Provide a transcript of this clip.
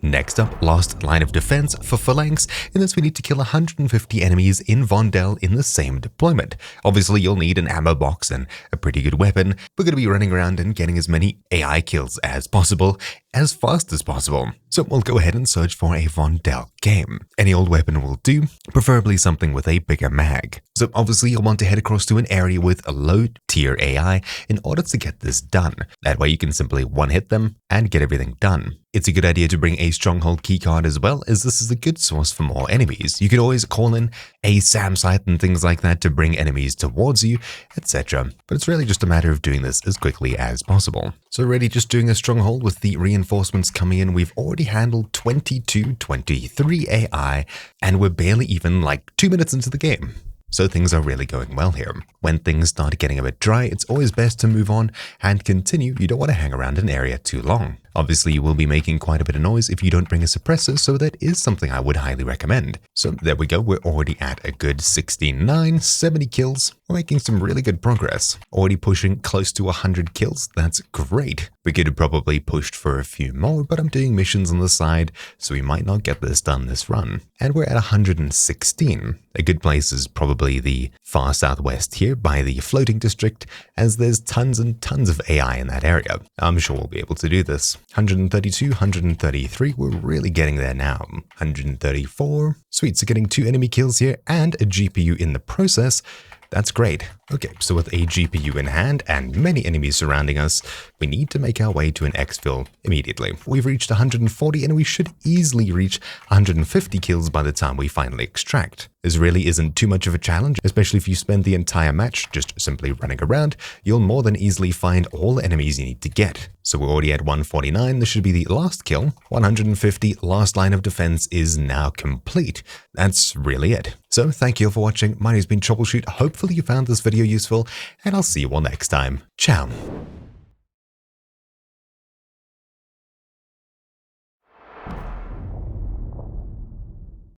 Next up, last line of defense for Phalanx. In this we need to kill 150 enemies in Vondel in the same deployment. Obviously you'll need an ammo box and a pretty good weapon. We're going to be running around and getting as many AI kills as possible, as fast as possible. So we'll go ahead and search for a Vondel game. Any old weapon will do, preferably something with a bigger mag. So obviously you'll want to head across to an area with a low tier AI in order to get this done. That way you can simply one-hit them and get everything done. It's a good idea to bring a stronghold keycard as well, as this is a good source for more enemies. You could always call in a SAM site and things like that to bring enemies towards you, etc. But it's really just a matter of doing this as quickly as possible. So already just doing a stronghold with the reinforcements coming in, we've already handled 23 AI, and we're barely even like 2 minutes into the game. So things are really going well here. When things start getting a bit dry, it's always best to move on and continue. You don't want to hang around an area too long. Obviously, you will be making quite a bit of noise if you don't bring a suppressor, so that is something I would highly recommend. So there we go, we're already at a good 69, 70 kills. We're making some really good progress. Already pushing close to 100 kills, that's great. We could have probably pushed for a few more, but I'm doing missions on the side, so we might not get this done this run. And we're at 116. A good place is probably the far southwest here by the floating district, as there's tons and tons of AI in that area. I'm sure we'll be able to do this. 132, 133, we're really getting there now. 134, sweet, so getting 2 enemy kills here and a GPU in the process. That's great. Okay, so with a GPU in hand and many enemies surrounding us, we need to make our way to an exfil immediately. We've reached 140 and we should easily reach 150 kills by the time we finally extract. This really isn't too much of a challenge, especially if you spend the entire match just simply running around. You'll more than easily find all the enemies you need to get. So we're already at 149, this should be the last kill. 150, last line of defense is now complete. That's really it. So thank you all for watching. My name's been Troubleshoot. Hopefully you found this video useful, and I'll see you all next time. Ciao.